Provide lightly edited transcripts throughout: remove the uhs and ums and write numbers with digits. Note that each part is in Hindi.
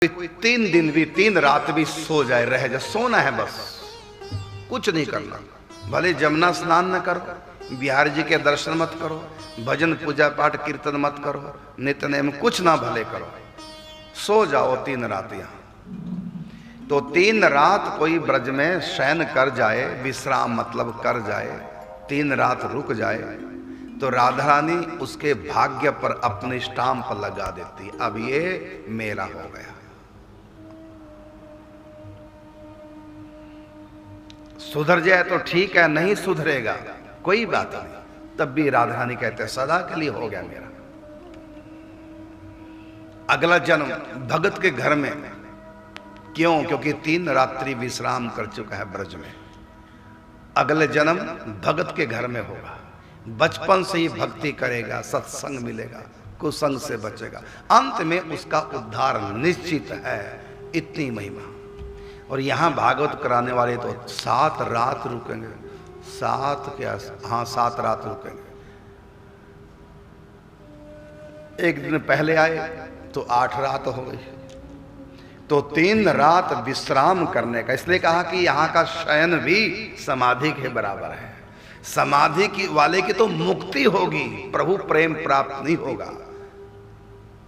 3 दिन भी 3 रात भी सो जाए, रह जाए, सोना है बस, कुछ नहीं करना। भले जमुना स्नान न करो, बिहार जी के दर्शन मत करो, भजन पूजा पाठ कीर्तन मत करो, नित्य कुछ ना भले करो, सो जाओ 3 रात यहाँ। तो 3 रात कोई ब्रज में शयन कर जाए, विश्राम मतलब कर जाए, 3 रात रुक जाए, तो राधा रानी उसके भाग्य पर अपने स्टाम्प लगा देती, अब ये मेरा हो गया। सुधर जाए तो ठीक है, नहीं सुधरेगा कोई बात नहीं, तब भी राधा रानी कहते सदा के लिए हो गया मेरा। अगला जन्म भगत के घर में, क्यों? क्योंकि 3 रात्रि विश्राम कर चुका है ब्रज में। अगले जन्म भगत के घर में होगा, बचपन से ही भक्ति करेगा, सत्संग मिलेगा, कुसंग से बचेगा, अंत में उसका उद्धार निश्चित है। इतनी महिमा। और यहां भागवत कराने वाले तो 7 रात रुकेंगे, 7 क्या, हाँ 7 रात रुकेंगे। एक दिन पहले आए तो 8 रात हो गई, तो 3 रात विश्राम करने का। इसलिए कहा कि यहाँ का शयन भी समाधि के बराबर है। समाधि की वाले की तो मुक्ति होगी, प्रभु प्रेम प्राप्त नहीं होगा।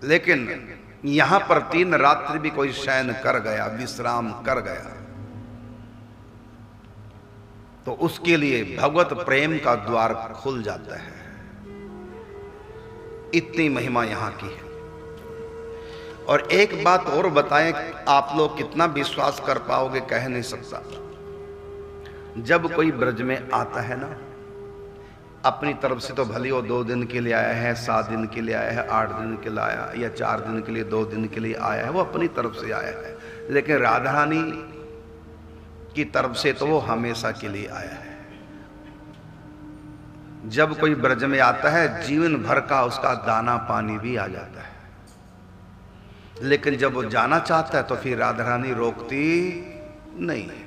लेकिन यहां पर 3 रात्रि भी कोई शयन कर गया, विश्राम कर गया, तो उसके लिए भगवत प्रेम का द्वार खुल जाता है। इतनी महिमा यहां की है। और एक बात और बताएं, आप लोग कितना विश्वास कर पाओगे कह नहीं सकता। जब कोई ब्रज में आता है ना, अपनी तरफ से तो भले वो 2 दिन के लिए आया है, 7 दिन के लिए आया है, 8 दिन के लिए आया, या 4 दिन के लिए, 2 दिन के लिए आया है, वो अपनी तरफ से आया है। लेकिन राधा रानी की तरफ से तो वो हमेशा के लिए आया है। जब कोई ब्रज में आता है, जीवन भर का उसका दाना पानी भी आ जाता है। लेकिन जब वो जाना चाहता है तो फिर राधा रानी रोकती नहीं है।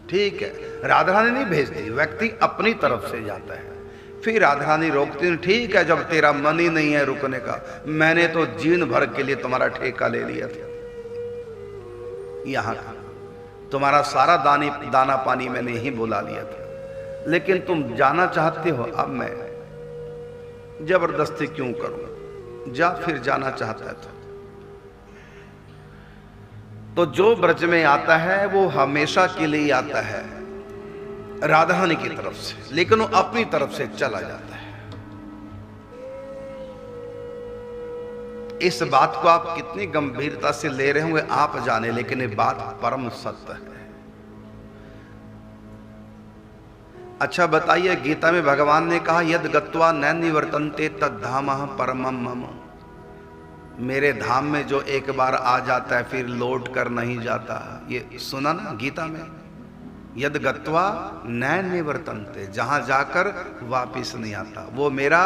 ठीक है, राधा रानी नहीं भेजती, व्यक्ति अपनी तरफ से जाता है। फिर राधा रानी रोकती, ठीक है, जब तेरा मन ही नहीं है रुकने का, मैंने तो जीवन भर के लिए तुम्हारा ठेका ले लिया था, यहां का तुम्हारा सारा दाना पानी मैंने ही बुला लिया था, लेकिन तुम जाना चाहते हो, अब मैं जबरदस्ती क्यों करूं? जा, फिर जाना चाहता है तो जो ब्रज में आता है वो हमेशा के लिए आता है राधा रानी की तरफ से, लेकिन वो अपनी तरफ से चला जाता है। इस बात को आप कितनी गंभीरता से ले रहे होंगे आप जाने, लेकिन ये बात परम सत्य है। अच्छा बताइए, गीता में भगवान ने कहा यद गत्वा न निवर्तन्ते तद्धामः परमं मम, मेरे धाम में जो एक बार आ जाता है फिर लौट कर नहीं जाता। ये सुना ना गीता में, यद गत्वा न निवर्तन्ते, जहां जाकर वापिस नहीं आता, वो मेरा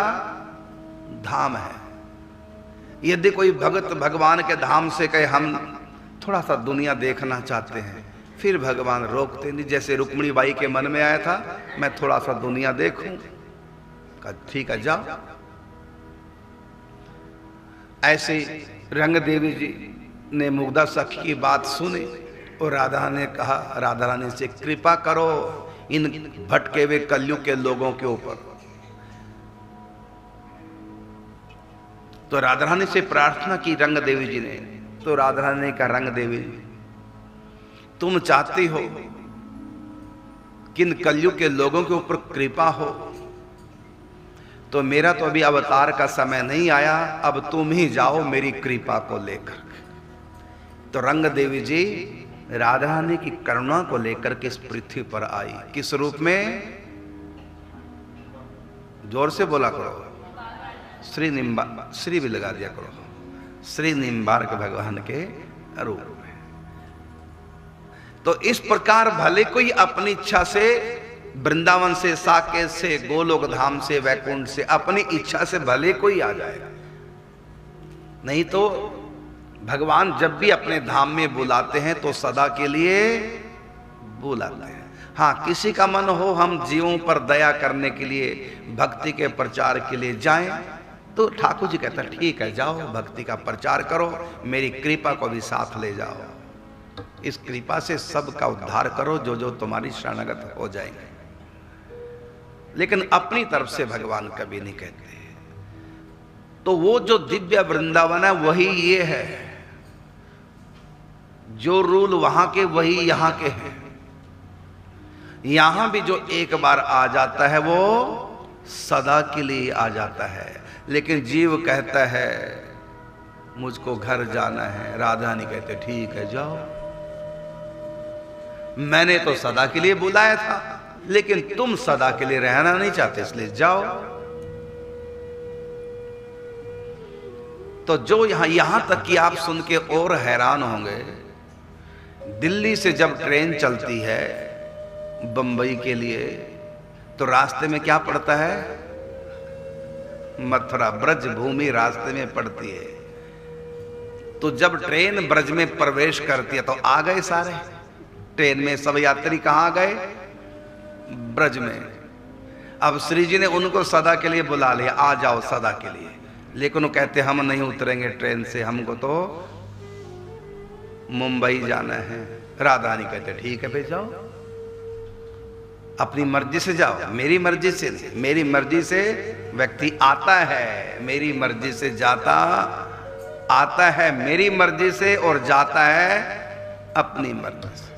धाम है। यदि कोई भगत भगवान के धाम से कहे हम थोड़ा सा दुनिया देखना चाहते हैं, फिर भगवान रोकते नहीं। जैसे रुक्मिणी बाई के मन में आया था, मैं थोड़ा सा दुनिया देखूं, कहा ठीक है जाओ। ऐसे रंग देवी जी ने मुग्धा सखी की बात सुनी और राधा ने कहा, राधा रानी से कृपा करो इन भटके हुए कलयुग के लोगों के ऊपर। तो राधा रानी से प्रार्थना की रंग देवी जी ने, तो राधा रानी ने कहा रंग देवी जी, तुम चाहती हो कि इन कलयुग के लोगों के ऊपर कृपा हो, तो मेरा तो अभी अवतार का समय नहीं आया, अब तुम ही जाओ मेरी कृपा को लेकर। तो रंग देवी जी राधा रानी की करुणा को लेकर के इस पृथ्वी पर आई। किस रूप में? जोर से बोला करो, श्री निम्बा, श्री भी लगा दिया करो, श्री निम्बार्क भगवान के रूप में। तो इस प्रकार भले कोई अपनी इच्छा से वृंदावन से, साकेत से, गोलोक धाम से, वैकुंठ से, अपनी इच्छा से भले कोई आ जाए, नहीं तो भगवान जब भी अपने धाम में बुलाते हैं तो सदा के लिए बुलाते हैं। हाँ, किसी का मन हो हम जीवों पर दया करने के लिए, भक्ति के प्रचार के लिए जाएं, तो ठाकुर जी कहता ठीक है, जाओ भक्ति का प्रचार करो, मेरी कृपा को भी साथ ले जाओ, इस कृपा से सबका उद्धार करो जो जो तुम्हारी शरणागत हो जाएंगे। लेकिन अपनी तरफ से भगवान कभी नहीं कहते। तो वो जो दिव्य वृंदावन है वही ये है, जो रूल वहां के वही यहां के हैं। यहां भी जो एक बार आ जाता है वो सदा के लिए आ जाता है। लेकिन जीव कहता है मुझको घर जाना है, राधा नहीं कहते ठीक है जाओ, मैंने तो सदा के लिए बुलाया था, लेकिन तुम सदा के लिए रहना नहीं चाहते इसलिए जाओ। तो जो यहां तक कि आप सुन के और हैरान होंगे, दिल्ली से जब ट्रेन चलती है बंबई के लिए तो रास्ते में क्या पड़ता है? मथुरा, ब्रज भूमि रास्ते में पड़ती है। तो जब ट्रेन ब्रज में प्रवेश करती है तो आ गए सारे, ट्रेन में सब यात्री कहां गए? ब्रज में। अब श्री जी ने उनको सदा के लिए बुला लिया, आ जाओ सदा के लिए, लेकिन वो कहते हम नहीं उतरेंगे ट्रेन से, हमको तो मुंबई जाना है। राधा नहीं कहते ठीक है भाई जाओ, अपनी मर्जी से जाओ, मेरी मर्जी से नहीं। मेरी मर्जी से व्यक्ति आता है, मेरी मर्जी से जाता, आता है मेरी मर्जी से और जाता है अपनी मर्जी से।